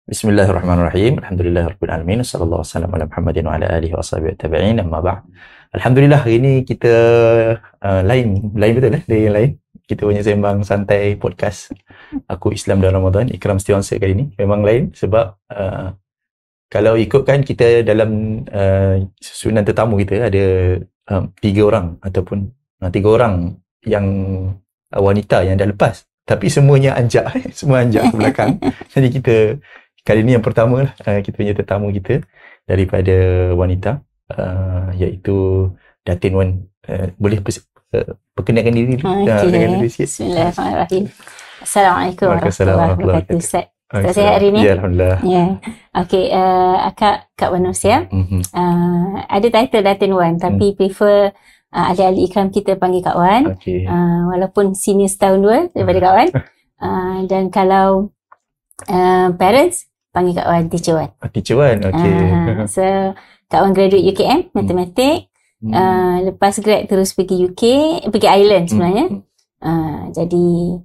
Bismillahirrahmanirrahim. Alhamdulillahirabbil alamin. Sallallahu wasallam ala Muhammadin wa ala alihi washabihi tabi'in. Amma ba'd. Alhamdulillah hari ini kita lain betul dari yang lain. Kita punya sembang santai podcast Aku Islam dalam Ramadan, Ikram Setiausaha kali ini memang lain sebab kalau ikutkan kita dalam susunan tetamu kita ada 3 orang ataupun 3 orang yang wanita yang dah lepas, tapi semuanya anjak semua anjak ke belakang. Jadi kita kali ni yang pertama lah, kita punya tetamu kita daripada wanita, iaitu Datin Wan. Boleh perkenalkan diri dulu? Dengan diri sikit. Bismillahirrahmanirrahim. Assalamualaikum warahmatullahi wabarakatuh. Ustaz sihat hari ni? Ya, Alhamdulillah. Okey, Kak Wanus ya. Ada title Datin Wan, tapi prefer ahli-ahli ikram kita panggil Kak Wan. Walaupun senior setahun 2 daripada Kak Wan. Dan kalau parents panggil Kak Wan Teacher Wan. Teacher Wan, okey. So Kak Wan graduate UKM Matematik. Lepas grad terus pergi UK, pergi Ireland sebenarnya. Jadi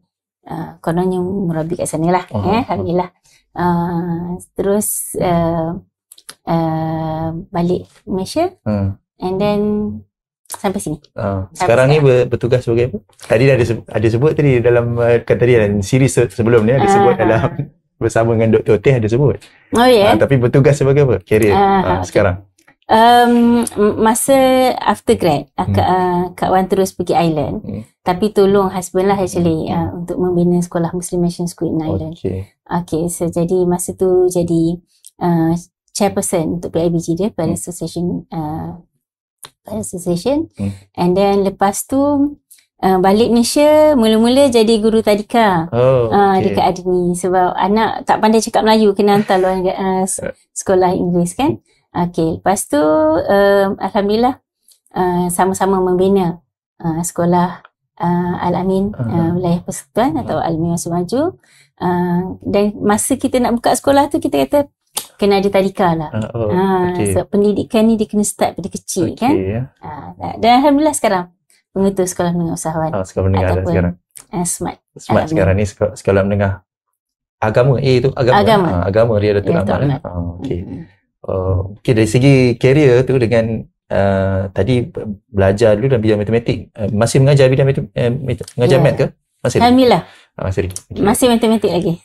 kononnya merabi kat sana lah. Alhamdulillah. Terus balik Malaysia. And then sampai sini. Sekarang ni bertugas sebagai apa? Tadi ada sebut tadi dalam tadi dalam series sebelum ni ada sebut dalam bersama dengan Dr. Teh ada sebut. Oh ya. Tapi bertugas sebagai apa? Career sekarang. Masa after grad Kak Wan terus pergi Ireland. Tapi tolong husband lah actually untuk membina sekolah Muslim Mission School in Ireland. Okay, so jadi masa tu jadi chairperson untuk PIBG dia, Parent Association. And then lepas tu balik Malaysia, mula-mula jadi guru tadika dekat Adni. Sebab anak tak pandai cakap Melayu, kena hantar luar sekolah Inggeris kan. Okay, lepas tu Alhamdulillah sama-sama membina sekolah Al-Amin Wilayah Persekutuan atau Al-Amin Masuk Maju. Dan masa kita nak buka sekolah tu, kita kata kena ada tadika lah. So pendidikan ni dia kena start pada kecil kan. Dan Alhamdulillah sekarang pengetua sekolah menengah usahawan. Sekolah menengah sekarang. Smart sekarang ni sekolah menengah agama. Agama Riyadatul Amal. Okey, dari segi career tu dengan tadi belajar dulu dalam bidang matematik, masih mengajar bidang mengajar mat ke? Masih. Alhamdulillah. Masih matematik lagi.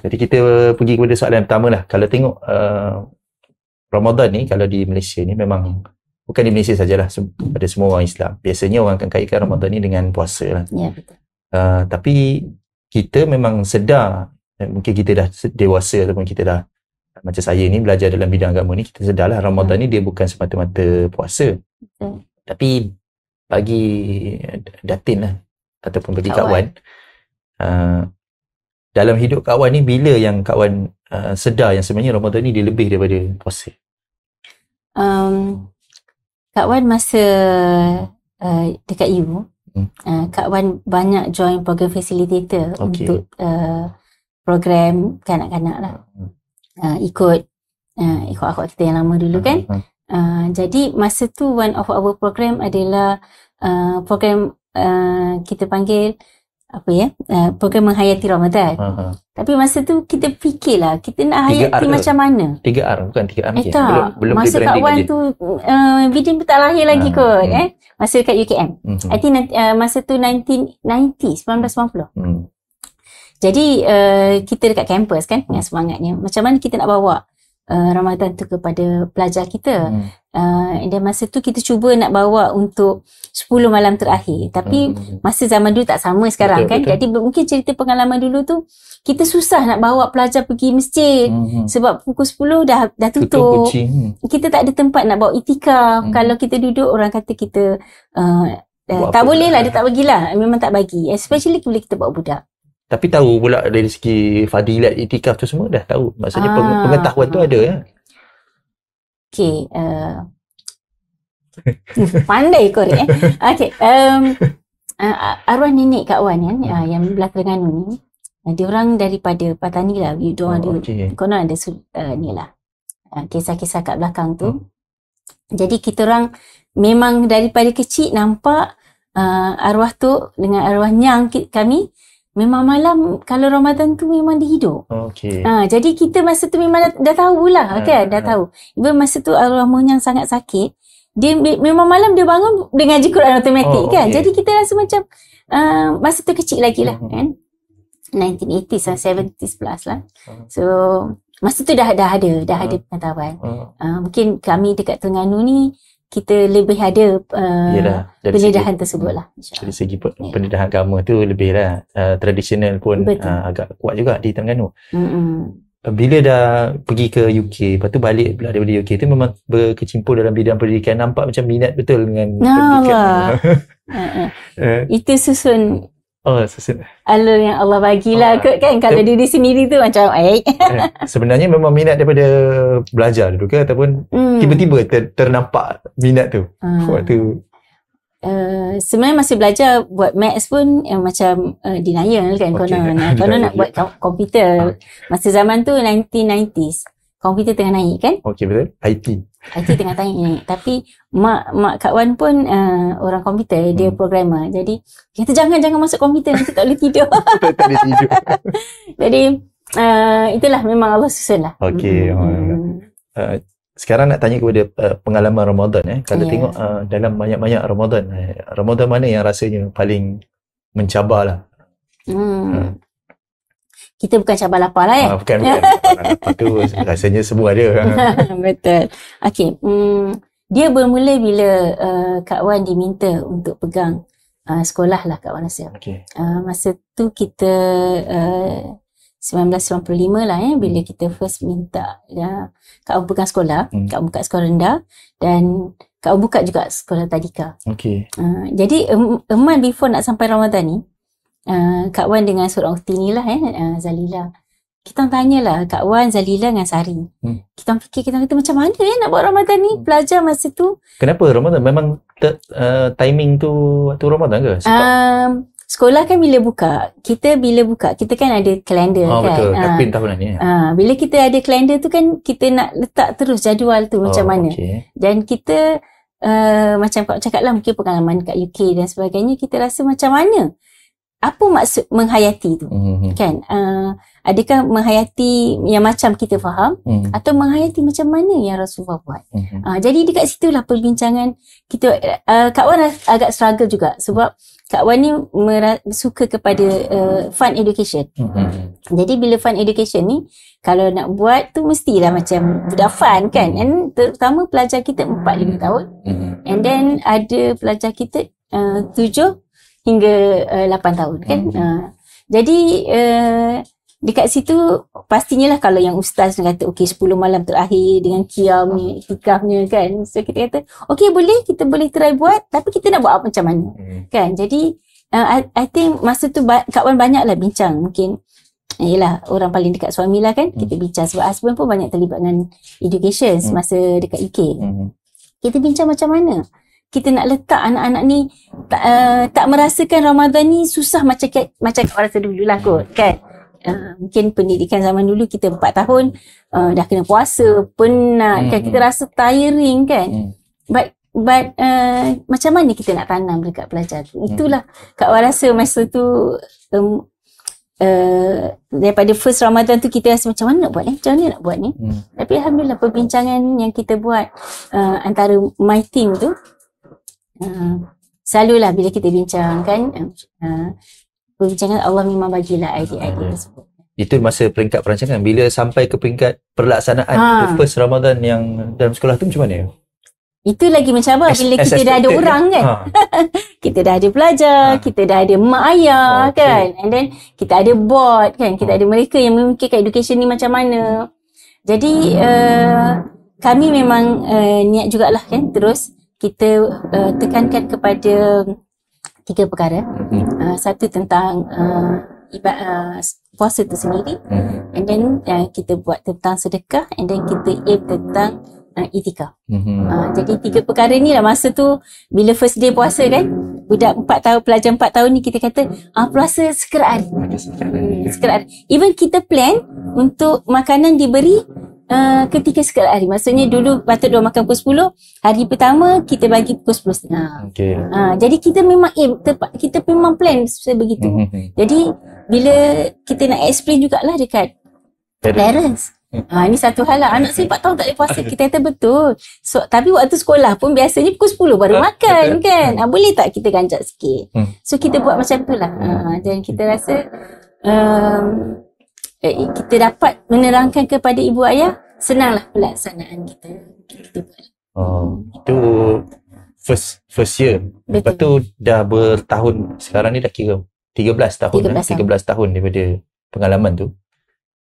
Jadi kita pergi kepada soalan pertama lah. Kalau tengok Ramadan ni, kalau di Malaysia ni memang bukan di Malaysia sajalah, pada semua orang Islam. Biasanya orang akan kaitkan Ramadan ni dengan puasa lah. Ya, betul. Tapi kita memang sedar, mungkin kita dah dewasa ataupun kita dah, macam saya ni belajar dalam bidang agama ni, kita sedarlah Ramadan ni dia bukan semata-mata puasa. Tapi bagi Datin lah, ataupun bagi Kak Wan, dalam hidup Kak Wan ni, bila yang Kak Wan sedar yang sebenarnya Ramadan ni dia lebih daripada puasa? Kak Wan masa dekat U, Kak Wan banyak join program facilitator untuk program kanak-kanak lah. Ikut akhwat kita yang lama dulu kan. Jadi masa tu one of our program adalah program kita panggil program menghayati Ramadan. Tapi masa tu kita fikirlah kita nak hayati macam mana. 3R bukan 3R lagi. Belum masa Kak Wan tu Bidin pun tak lahir lagi kot masa dekat UKM. I think masa tu 1990. Jadi kita dekat kampus kan dengan semangatnya. Macam mana kita nak bawa Ramadan tu kepada pelajar kita. Dan masa tu kita cuba nak bawa untuk 10 malam terakhir. Tapi masa zaman dulu tak sama sekarang kan. Jadi mungkin cerita pengalaman dulu tu, kita susah nak bawa pelajar pergi masjid. Sebab pukul 10 dah tutup. Kita tak ada tempat nak bawa itikaf. Kalau kita duduk, orang kata kita tak boleh lah, dia tak bagilah. Memang tak bagi. Especially bila kita bawa budak. Tapi tahu pula dari segi fadilat itikaf tu semua dah tahu. Maksudnya pengetahuan tu ada ya. Okey, pandai korek Okey, arwah nenek Kak Wan kan, yang belah Terengganu ni, dia orang daripada Patani lah. Dia orang konon ada ni lah kisah-kisah kat belakang tu. Jadi kita orang memang daripada kecil nampak arwah tu dengan arwah nyang kami memang malam kalau Ramadan tu memang dia hidup. Jadi kita masa tu memang dah tahulah kan, dah tahu. Even masa tu arwahnya sangat sakit, dia memang malam dia bangun dia ngaji Quran automatik kan. Jadi kita rasa macam masa tu kecil lagi lah kan. 1980s lah, 70s plus lah. So masa tu dah ada pengetahuan. Mungkin kami dekat Terengganu ni kita lebih ada pendedahan tersebut lah. Dari segi pendedahan agama tu lebih lah tradisional pun agak kuat juga di Terengganu. Bila dah pergi ke UK, lepas tu balik pula daripada UK tu memang berkecimpung dalam bidang pendidikan, nampak macam minat betul dengan pendidikan. Itu susun susun alur yang Allah bagilah kan. Kalau diri sendiri tu macam sebenarnya memang minat daripada belajar dulu ke, ataupun tiba-tiba ternampak minat tu waktu sebenarnya masih belajar buat maths pun macam denial kan. Konon nak buat komputer masa zaman tu 1990s, komputer tengah naik kan. Betul, IT tengah naik. Tapi mak Kak Wan pun orang komputer, dia programmer. Jadi kata jangan masuk komputer, nanti tak boleh tidur. tak boleh tidur. Jadi itulah memang Allah susun lah. Sekarang nak tanya kepada pengalaman Ramadan. Kalau tengok dalam banyak-banyak Ramadan mana yang rasanya paling mencabar lah? Kita bukan cabar lapar lah bukan lapar tu rasanya semua ada. Betul. Okey, dia bermula bila Kak Wan diminta untuk pegang sekolah lah Kak Wan rasa. Masa tu kita 1995 lah bila kita first minta Kak Wan pegang sekolah. Kak Wan buka sekolah rendah dan Kak Wan buka juga sekolah tadika. Jadi a month before nak sampai Ramadan ni, Kak Wan dengan seorang ukti ni lah Zalila, kita tanyalah Kak Wan, Zalila dengan Sari. Kita kata macam mana nak buat Ramadan ni, belajar masa tu. Kenapa Ramadan? Memang timing tu waktu Ramadan ke? Sekolah kan bila buka, kita kan ada kalender kan. Betul, takvim tahunan ni. Bila kita ada kalender tu kan, kita nak letak terus jadual tu macam mana. Dan kita macam Kak cakap lah, mungkin pengalaman kat UK dan sebagainya, kita rasa macam mana. Apa maksud menghayati tu? Kan? Adakah menghayati yang macam kita faham atau menghayati macam mana yang Rasulullah buat? Jadi dekat situlah perbincangan kita. Kak Wan agak struggle juga sebab Kak Wan ni suka kepada fun education. Jadi bila fun education ni, kalau nak buat tu mestilah macam budak fun kan. And terutama pelajar kita 4-5 tahun. And then ada pelajar kita 7 hingga 8 tahun kan. Jadi dekat situ pastinya lah kalau yang ustaz kata 10 malam terakhir dengan qiyamnya, iktikafnya kan. So kita kata boleh, kita boleh try buat, tapi kita nak buat macam mana kan. Jadi I think masa tu Kak Wan banyaklah bincang. Mungkin yelah orang paling dekat suami lah kan. Kita bincang sebab husband pun banyak terlibat dengan education semasa dekat UK. Kita bincang macam mana kita nak letak anak-anak ni tak merasakan Ramadan ni susah macam Kak rasa dulu lah kot kan. Mungkin pendidikan zaman dulu kita 4 tahun dah kena puasa, penat kan, kita rasa tiring kan. But macam mana kita nak tanam dekat pelajar tu. Itulah Kak Wan rasa masa tu daripada first Ramadan tu kita rasa macam mana nak buat ni, macam mana nak buat ni. Tapi Alhamdulillah perbincangan yang kita buat antara my team tu, selalulah bila kita bincang kan, perbincangan Allah memang bagilah idea-idea tersebut. Itu masa peringkat perancangan. Bila sampai ke peringkat pelaksanaan first Ramadan yang dalam sekolah tu macam mana? Itu lagi mencabar bila kita dah ada orang kan. Kita dah ada pelajar, kita dah ada mak ayah kan. And then kita ada board kan. Kita ada mereka yang memikirkan education ni macam mana. Jadi kami memang niat jugalah kan. Terus kita tekankan kepada 3 perkara. Satu tentang puasa tu sendiri. And then kita buat tentang sedekah. And then kita aim tentang itikaf. Jadi 3 perkara ni lah masa tu bila first day puasa kan, budak 4 tahun, pelajar 4 tahun ni kita kata puasa sekerat hari. Sekerat hari. Even kita plan untuk makanan diberi ketika sekolah hari. Maksudnya dulu patut diorang makan pukul 10, hari pertama kita bagi pukul 10.30. Okay. Jadi kita memang kita memang plan sebegitu. Jadi bila kita nak explain jugalah dekat parents. Ini satu hal lah. Anak saya 4 tahun tak boleh puasa. Kita kata betul. So, tapi waktu sekolah pun biasanya pukul 10 baru makan kan. Boleh tak kita ganjak sikit? So kita buat macam tu lah. Dan kita rasa kita dapat menerangkan kepada ibu ayah, senanglah pelaksanaan kita buat. Itu first year. Betul. Lepas tu dah bertahun. Sekarang ni dah kira 13 tahun. 13 tahun daripada pengalaman tu.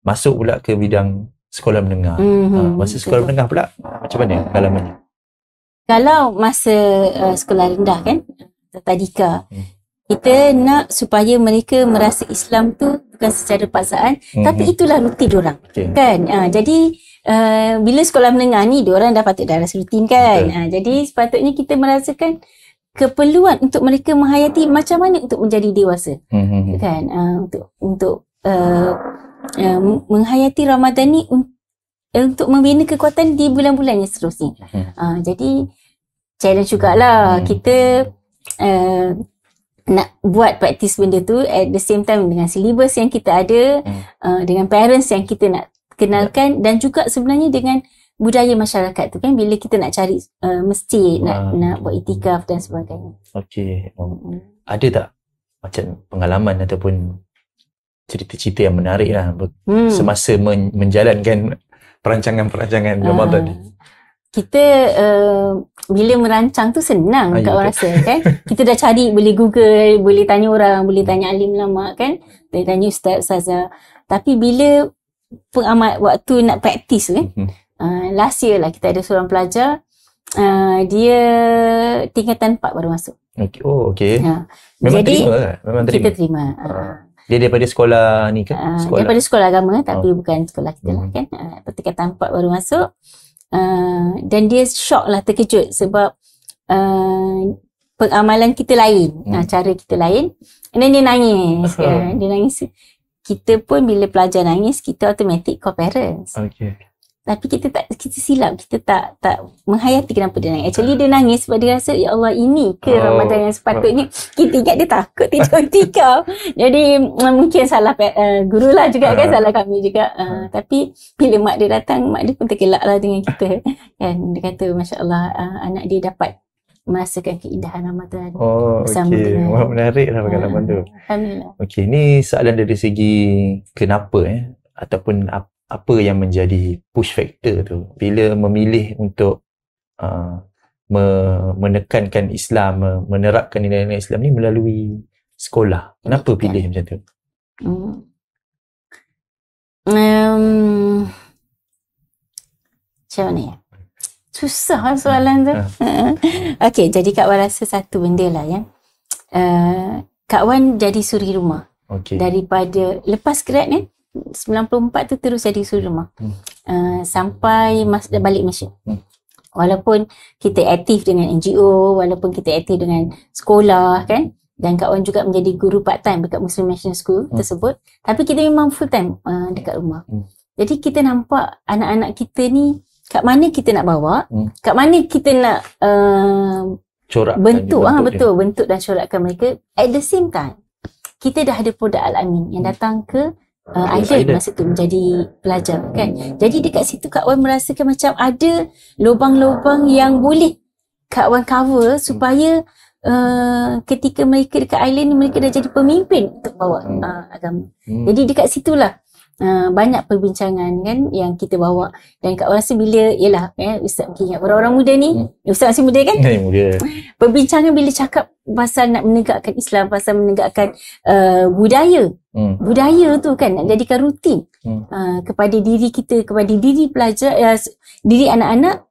Masuk pula ke bidang sekolah menengah. Masa sekolah menengah pula, macam mana pengalamannya? Kalau masa sekolah rendah kan, tadika, kita nak supaya mereka merasa Islam tu bukan secara paksaan, tapi itulah rutin diorang. Kan? Jadi bila sekolah menengah ni diorang dah patut dah rasa rutin kan. Jadi sepatutnya kita merasakan keperluan untuk mereka menghayati macam mana untuk menjadi dewasa. Kan? Untuk menghayati Ramadan ni untuk membina kekuatan di bulan-bulan yang seterusnya. Jadi challenge jugalah kita nak buat praktis benda tu at the same time dengan syllabus yang kita ada, dengan parents yang kita nak kenalkan, dan juga sebenarnya dengan budaya masyarakat tu kan, bila kita nak cari masjid, nak buat itikaf dan sebagainya. Okey. Ada tak macam pengalaman ataupun cerita-cerita yang menarik lah semasa menjalankan perancangan-perancangan Ramadan ni? Kita bila merancang tu senang kat orang rasa kan. Kita dah cari, boleh Google, boleh tanya orang, boleh tanya alim ulama kan, boleh tanya ustazah. Tapi bila waktu nak praktis kan, last year lah kita ada seorang pelajar, dia tingkatan 4 baru masuk. Okay. Memang jadi, terima kan? Memang terima. Kita terima. Dia daripada sekolah ni kan? Daripada sekolah agama, tapi bukan sekolah kita lah kan. Tingkatan 4 baru masuk. Dan dia shock lah, terkejut sebab pengamalan kita lain, cara kita lain. Dan dia nangis. Dia nangis. Kita pun bila pelajar nangis, kita automatic call parents. Tapi kita silap, kita tak menghayati kenapa dia nangis. Actually dia nangis sebab dia rasa, ya Allah, ini ke Ramadan yang sepatutnya. Kita ingat dia takut tidur tikau. Jadi mungkin salah guru lah juga kan, salah kami juga. Tapi bila mak dia datang, mak dia pun tergelak lah dengan kita. Kan? Dia kata, Masya Allah, anak dia dapat merasakan keindahan Ramadan bersama dengan. Wah, menarik lah pengalaman tu. Alhamdulillah. Okey, ni soalan dari segi kenapa ataupun apa yang menjadi push factor tu bila memilih untuk menekankan Islam, menerapkan nilai-nilai Islam ni melalui sekolah. Kenapa pilih macam tu? Macam mana ya? Susah soalan tu. Okey, jadi Kak Wan rasa satu benda lah ya. Kak Wan jadi suri rumah. Daripada lepas grad ni 94 tu terus jadi suri rumah. Sampai balik Malaysia. Walaupun kita aktif dengan NGO, walaupun kita aktif dengan sekolah kan, dan Kak Wan juga menjadi guru part time dekat Muslim National School tersebut, tapi kita memang full time dekat rumah. Jadi kita nampak anak-anak kita ni kat mana kita nak bawa, kat mana kita nak bentuk bentuk dan corakkan mereka. At the same time, kita dah ada produk Al-Amin yang datang ke Aiden masa tu menjadi pelajar kan. Jadi dekat situ Kak Wan merasakan macam ada lubang-lubang yang boleh Kak Wan cover supaya ketika mereka dekat island ni, mereka dah jadi pemimpin untuk bawa agama. Jadi dekat situlah banyak perbincangan kan yang kita bawa. Dan Kak Wan rasa bila Ustaz mungkin ingat orang-orang muda ni, Ustaz masih muda kan? Muda. Perbincangan bila cakap pasal nak menegakkan Islam, pasal menegakkan budaya tu kan, nak jadikan rutin kepada diri kita, kepada diri pelajar, diri anak-anak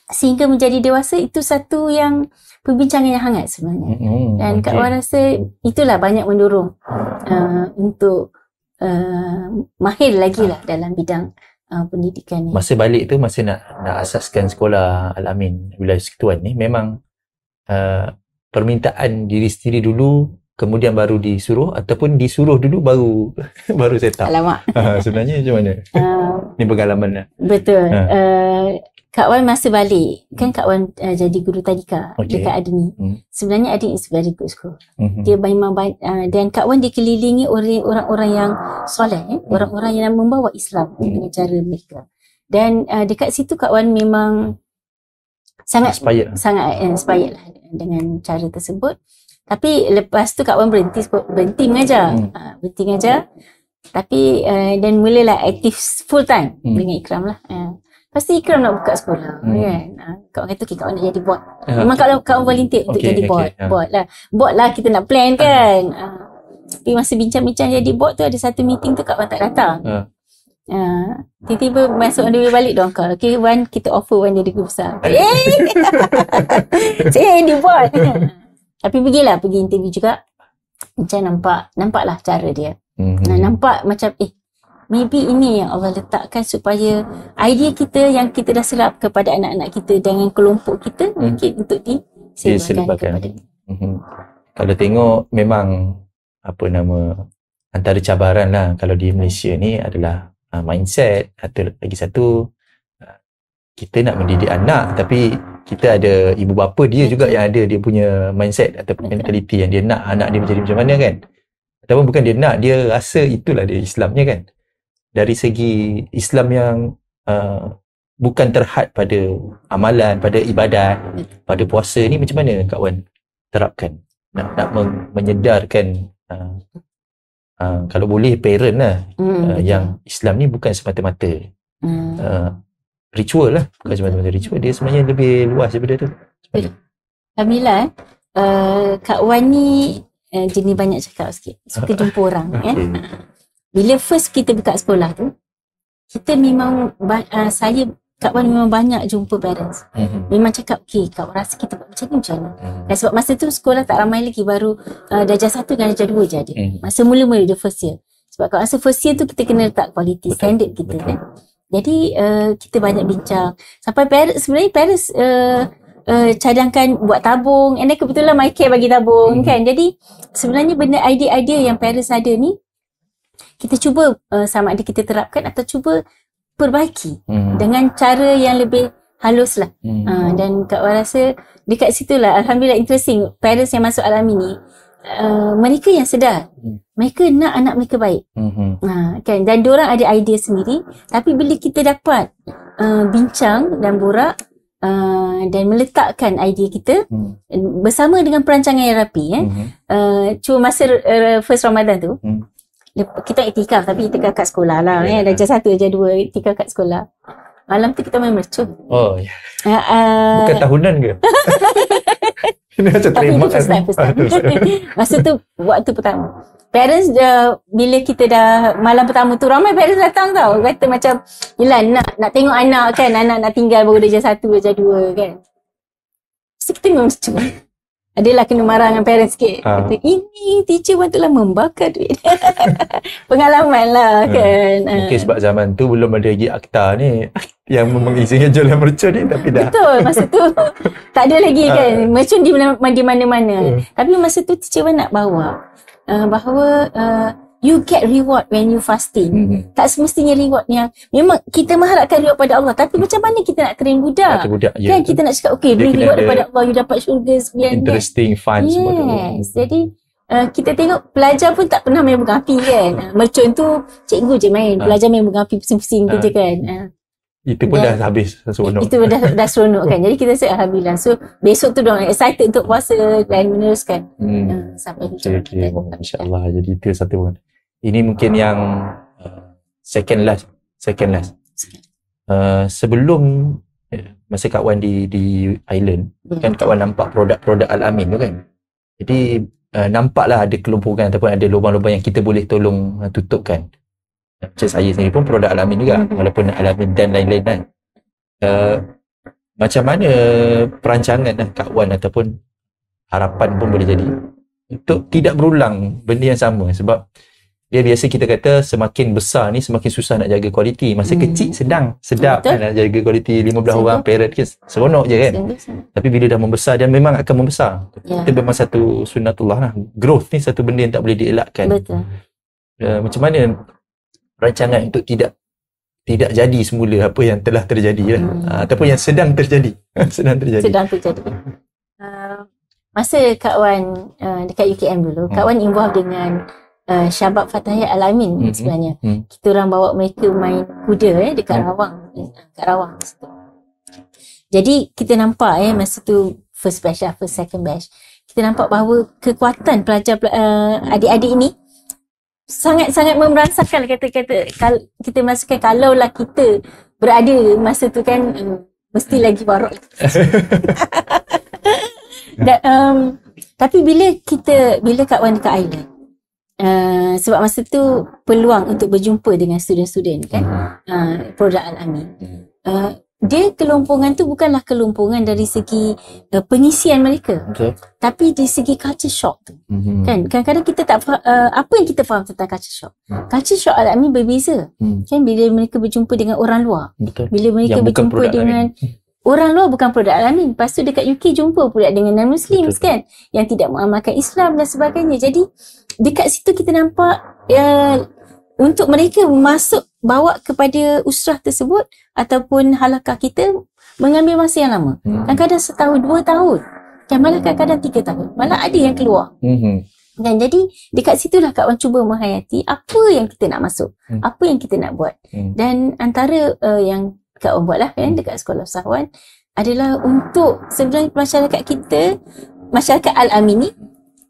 sehingga menjadi dewasa. Itu satu yang perbincangan yang hangat sebenarnya. Dan Kak Wan rasa itulah banyak mendorong untuk mahir lagi lah dalam bidang pendidikan ni. Masa balik tu, masa nak asaskan sekolah Al-Amin Wilayah Persekutuan ni, memang permintaan diri sendiri dulu kemudian baru disuruh, ataupun disuruh dulu baru set up? Alamak. Sebenarnya macam mana? Ni pengalaman lah. Betul. Kak Wan masa balik, kan Kak Wan jadi guru tadika dekat Adni. Sebenarnya Adni is very good school. Dia memang dan Kak Wan dikelilingi oleh orang-orang yang soleh, orang-orang yang membawa Islam dengan cara mereka. Dan dekat situ Kak Wan memang sangat inspired lah dengan cara tersebut. Tapi lepas tu Kak Wan berhenti mengajar. Berhenti mengajar. Tapi dan mulalah aktif full time dengan Ikram lah. Pasti Ikram nak buka sekolah kan. Kak Wan kata Kak Wan nak jadi board. Memang Kak Wan volunteer untuk jadi board. Board lah kita nak plan kan. Tapi masa bincang-bincang jadi board tu, ada satu meeting tu Kak Wan tak datang. Tiba-tiba masuk on the way balik dong Kak. Okay Wan, kita offer Wan jadi guru besar. Saya di board. Tapi pergi interview juga. Macam nampaklah cara dia. Nampak macam maybe ini yang Allah letakkan supaya idea kita yang kita dah serap kepada anak-anak kita dengan kelompok kita mungkin untuk disebarkan kepada Kalau tengok memang antara cabaran lah kalau di Malaysia ni adalah mindset, atau lagi satu kita nak mendidik anak tapi kita ada ibu bapa dia juga yang ada dia punya mindset ataupun mentality yang dia nak anak dia menjadi macam mana kan, ataupun bukan dia nak, dia rasa itulah dia Islamnya kan. Dari segi Islam yang bukan terhad pada amalan, pada ibadat, pada puasa ni, macam mana Kak Wan terapkan? Nak menyedarkan kalau boleh parent lah yang Islam ni bukan semata-mata ritual lah, bukan semata-mata ritual, dia sebenarnya lebih luas daripada tu. Alhamdulillah Kak Wan ni jenis banyak cakap sikit, suka jumpa orang Bila first kita buka sekolah tu, kita memang Kak Wan memang banyak jumpa parents. Memang cakap, Kak Wan rasa kita buat macam ni macam mana? Dan sebab masa tu sekolah tak ramai lagi, baru darjah 1 dan darjah 2 je ada. Masa mula-mula the first year. Sebab kalau masa first year tu kita kena letak quality standard kita kan. Jadi kita banyak bincang. Sampai sebenarnya parents cadangkan buat tabung. And then kebetulan my care bagi tabung kan. Jadi sebenarnya benda idea-idea yang parents ada ni, kita cuba sama ada kita terapkan atau cuba perbaiki dengan cara yang lebih halus lah. Dan Kak Wan rasa dekat situlah Alhamdulillah interesting, parents yang masuk Al-Amin ni mereka yang sedar mereka nak anak mereka baik kan, dan diorang ada idea sendiri. Tapi bila kita dapat bincang dan borak dan meletakkan idea kita bersama dengan perancangan yang rapi cuma masa first Ramadan tu kita iktikaf, tapi iktikaf kat sekolah lah darjah 1, darjah 2 iktikaf kat sekolah. Malam tu kita main mercun. Bukan tahunan ke? Ini macam terima first time. Masa tu waktu pertama parents bila kita dah malam pertama tu, ramai parents datang tau, kata macam yelah nak tengok anak kan, anak nak tinggal baru darjah 1, darjah 2 kan. So kita main mercun. Adalah kena marah dengan parents sikit. Kata, ini teacher Wan tu lah membakar duit. Pengalaman lah kan. Mungkin sebab zaman tu belum ada lagi akta ni yang mengizinkan jualan mercun ni, tapi dah. Betul, masa tu tak ada lagi kan. Mercun di mana-mana. Tapi masa tu teacher Wan nak bawa bahawa you get reward when you fasting. Tak semestinya reward yang memang kita mengharapkan reward pada Allah, tapi macam mana kita nak train budak? Kan kita nak cakap beri reward daripada Allah, you dapat syurga sekian. Interesting fun semua tu. Jadi kita tengok pelajar pun tak pernah main bunga api kan. Mercun tu cikgu je main, pelajar main bunga api pusing-pusing je kan. Itu pun dah habis seronok. Itu dah seronok kan. Jadi kita rasa alhamdulillah. So besok tu diorang excited untuk puasa dan meneruskan sampai okay. Masya-Allah. Jadi itu satu pun. Ini mungkin yang second last. Sebelum masa Kak Wan di Island, kan Kak Wan nampak produk-produk Al-Amin tu kan. Jadi nampaklah ada kelompokan ataupun ada lubang-lubang yang kita boleh tolong tutupkan. Macam saya sendiri pun produk Al-Amin juga, walaupun Al-Amin dan lain-lain kan. Macam mana perancangan Kak Wan ataupun harapan pun boleh jadi untuk tidak berulang benda yang sama, sebab Dia biasa kita kata semakin besar ni semakin susah nak jaga kualiti. Masa kecil sedap kan nak jaga kualiti 15 orang parent ke seronok je kan. Tapi bila dah membesar dia memang akan membesar. Itu memang satu sunnatullah lah. Growth ni satu benda yang tak boleh dielakkan. Betul. Macam mana rancangan untuk tidak jadi semula apa yang telah terjadi lah. Ataupun yang sedang terjadi. sedang terjadi. Masa Kak Wan dekat UKM dulu, Kak Wan involve dengan Syabab Fatahiyat Al-Amin sebenarnya. Kita orang bawa mereka main kuda dekat Rawang. Kat Rawang situ. Jadi kita nampak masa tu first batch lah, first second batch. Kita nampak bahawa kekuatan pelajar adik-adik ini sangat-sangat memerasakan kata-kata kita merasakan kalaulah kita berada masa tu kan mesti lagi barok. Tapi bila Kak Wan dekat Island, sebab masa tu peluang untuk berjumpa dengan student-student kan, produk Al-Amin, dia kelompongan tu bukanlah kelompongan dari segi pengisian mereka, tapi dari segi culture shock tu. Kan kadang-kadang kita tak faham, apa yang kita faham tentang culture shock. Culture shock Al-Amin berbeza. Kan bila mereka berjumpa dengan orang luar. Bila mereka berjumpa dengan orang luar bukan produk Al-Amin. Lepas tu dekat UK jumpa pula dengan non-Muslims kan, yang tidak mengamalkan Islam dan sebagainya. Jadi dekat situ kita nampak untuk mereka masuk bawa kepada usrah tersebut ataupun halakah kita mengambil masa yang lama. Kadang-kadang setahun, 2 tahun. Kan malah kadang-kadang 3 tahun. Malah ada yang keluar. Dan jadi dekat situlah Kak Wan cuba menghayati apa yang kita nak masuk, apa yang kita nak buat. Dan antara yang Kak Wan buat lah kan dekat sekolah usahawan adalah untuk sebenarnya masyarakat kita, masyarakat Al-Amin ni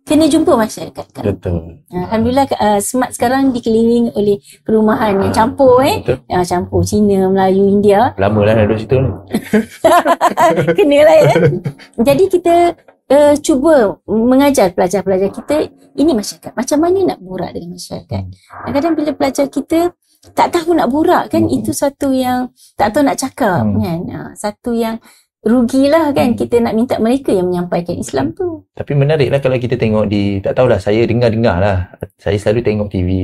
kena jumpa masyarakat kan. Betul. Alhamdulillah Smart sekarang dikelilingi oleh perumahan yang campur campur Cina, Melayu, India. Lama lah duduk situ ni. Kenalah ya. Jadi kita cuba mengajar pelajar-pelajar kita ini masyarakat. Macam mana nak borak dengan masyarakat. Kadang-kadang bila pelajar kita tak tahu nak borak kan, itu satu yang tak tahu nak cakap kan. Satu yang rugilah kan, kita nak minta mereka yang menyampaikan Islam tu. Tapi menariklah kalau kita tengok tak tahulah, saya dengar lah. Saya selalu tengok TV,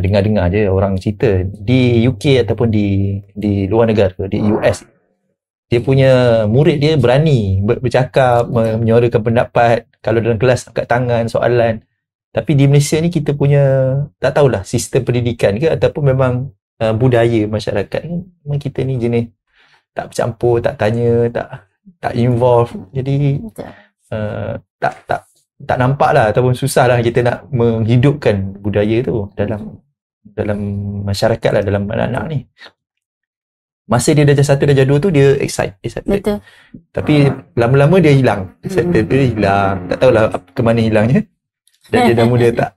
dengar je orang cerita di UK ataupun di luar negara, di US. Dia punya murid dia berani bercakap, menyuarakan pendapat kalau dalam kelas angkat tangan soalan. Tapi di Malaysia ni kita punya tak tahulah sistem pendidikan ke ataupun memang budaya masyarakat ni, memang kita ni jenis tak bercampur, tak tanya, tak involve. Jadi tak nampak lah ataupun susah lah kita nak menghidupkan budaya tu dalam masyarakat lah, dalam anak-anak ni. Masa dia darjah 1, darjah 2 tu dia excited. Betul. Tapi lama-lama dia hilang. Excited dia hilang. Tak tahulah ke mana hilangnya. Dan dia mula tak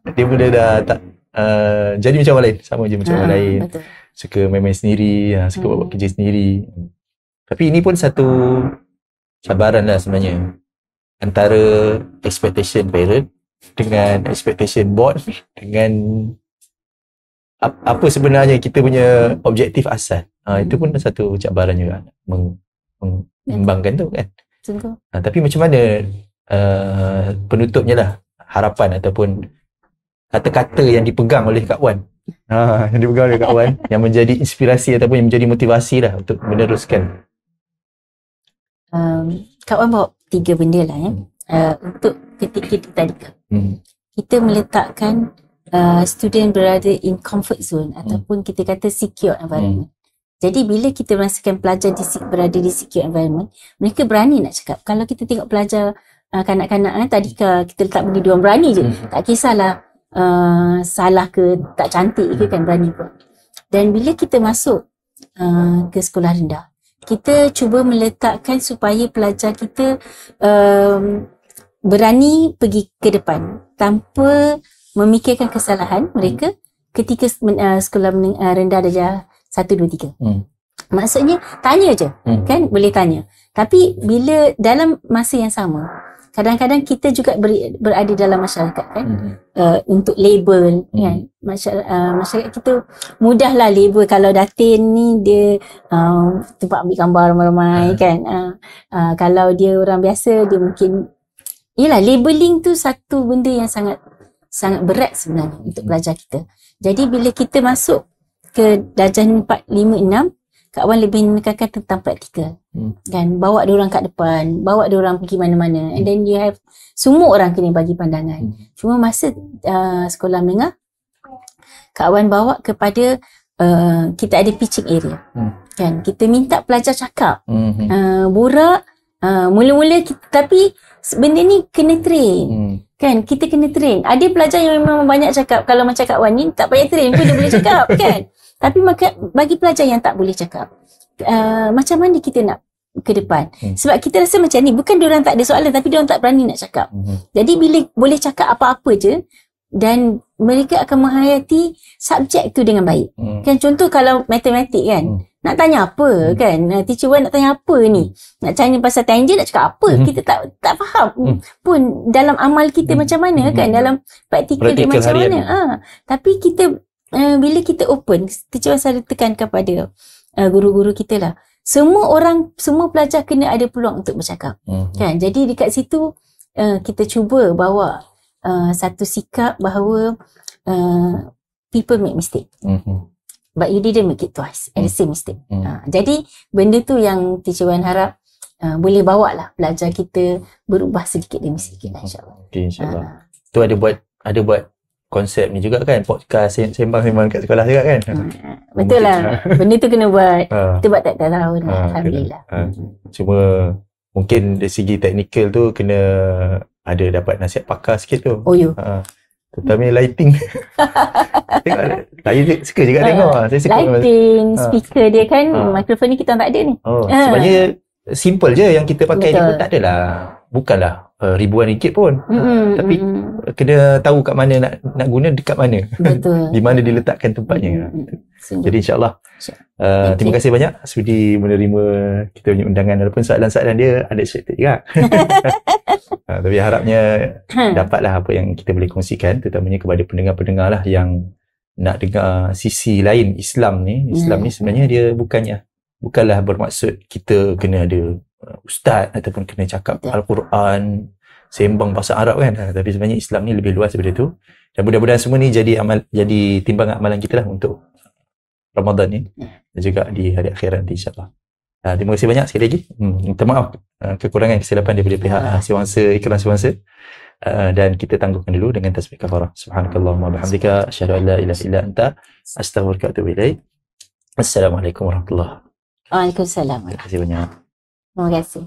jadi macam orang lain. Sama je macam orang lain. Betul. Suka main-main sendiri, suka buat kerja sendiri. Tapi ini pun satu cabaran lah sebenarnya. Antara expectation parent dengan expectation board, dengan apa sebenarnya kita punya objektif asal. Itu pun satu cabaran juga, mengimbangkan tu kan. Tapi macam mana penutupnya lah, harapan ataupun kata-kata yang dipegang oleh Kak Wan, yang dipegang oleh Kak Wan, yang menjadi inspirasi ataupun yang menjadi motivasi lah untuk meneruskan. Kak Wan bawa 3 benda lah untuk ketika di tadika. Kita meletakkan student berada in comfort zone ataupun kita kata secure environment. Jadi bila kita merasakan pelajar berada di secure environment, mereka berani nak cakap. Kalau kita tengok pelajar kanak-kanak tadika, kita letak benda diorang berani je. Tak kisahlah salah ke tak cantik ke kan, berani pun. Dan bila kita masuk ke sekolah rendah, kita cuba meletakkan supaya pelajar kita berani pergi ke depan tanpa memikirkan kesalahan mereka ketika sekolah rendah darjah 1, 2, 3. Maksudnya tanya je kan, boleh tanya. Tapi bila dalam masa yang sama, kadang-kadang kita juga berada dalam masyarakat kan, untuk label kan. Masyarakat kita mudahlah label. Kalau Datin ni dia tempat ambil gambar ramai-ramai kan. Kalau dia orang biasa dia mungkin, yelah, labeling tu satu benda yang sangat sangat berat sebenarnya untuk pelajar kita. Jadi bila kita masuk ke darjah 4, 5, 6, Kak Wan lebih menekankan tentang praktikal. Kan, bawa diorang kat depan, bawa diorang pergi mana-mana, and then you have, semua orang kena bagi pandangan. Cuma masa sekolah menengah, Kak Wan bawa kepada kita ada pitching area. Kan, kita minta pelajar cakap, borak, mula-mula kita, tapi benda ni kena train. Kan, kita kena train. Ada pelajar yang memang banyak cakap. Kalau macam Kak Wan ni tak payah train pun dia boleh cakap kan. Tapi bagi pelajar yang tak boleh cakap, macam mana kita nak ke depan? Sebab kita rasa macam ni, bukan diorang tak ada soalan, tapi diorang tak berani nak cakap. Jadi bila boleh cakap apa-apa je, dan mereka akan menghayati subjek tu dengan baik. Kan, contoh kalau matematik kan, nak tanya apa kan, teacher Wan nak tanya apa ni, nak tanya pasal tangent, nak cakap apa, kita tak faham pun dalam amal kita macam mana kan, dalam praktikal dia macam mana. Tapi kita bila kita open, teacher Wan selalu tekan kepada guru-guru kita lah, semua pelajar kena ada peluang untuk bercakap. Kan, jadi dekat situ kita cuba bawa satu sikap bahawa people make mistake, but you didn't make it twice at the same mistake. Jadi benda tu yang teacher Wan harap boleh bawa lah pelajar kita berubah sedikit demi sedikit lah, insyaAllah. Okay, insyaAllah. Tu ada buat konsep ni juga kan, podcast sembang-sembang kat sekolah juga kan. Betul lah, benda tu kena buat. Kita buat tak tahun lah, alhamdulillah. Cuma mungkin dari segi teknikal tu kena ada dapat nasihat pakar sikit tu. Oh ya. Terutama lighting. Tengok, saya suka juga tengok. Saya suka lighting, speaker dia kan, mikrofon ni kita tak ada ni. Sebenarnya simple je yang kita pakai ni pun tak adalah. Bukanlah ribuan ringgit pun. Tapi kena tahu kat mana nak guna, dekat mana. Betul. Di mana diletakkan tempatnya. Jadi insyaAllah. Terima kasih banyak sudi menerima kita punya undangan, walaupun soalan-soalan dia unexpected juga. Tapi harapnya dapatlah apa yang kita boleh kongsikan, terutamanya kepada pendengar-pendengar lah yang nak dengar sisi lain Islam ni. Islam ni sebenarnya dia bukanlah bermaksud kita kena ada ustaz ataupun kena cakap Al-Quran, sembang bahasa Arab kan. Tapi sebenarnya Islam ni lebih luas daripada tu. Dan mudah-mudahan semua ni jadi timbangan amalan kita lah untuk Ramadan ni dan juga di hari akhirat nanti, insyaAllah. Terima kasih banyak sekali lagi. Minta maaf kekurangan kesilapan daripada pihak Ikram Siwangsa. Dan kita tangguhkan dulu dengan tasbih kafarah. Subhanakallahumma bihamdika asyhadu an la ilaha illa anta astaghfiruka wa atubu ilaik. Assalamualaikum warahmatullahi wabarakatuh. Waalaikumsalam. Terima kasih banyak. Terima kasih.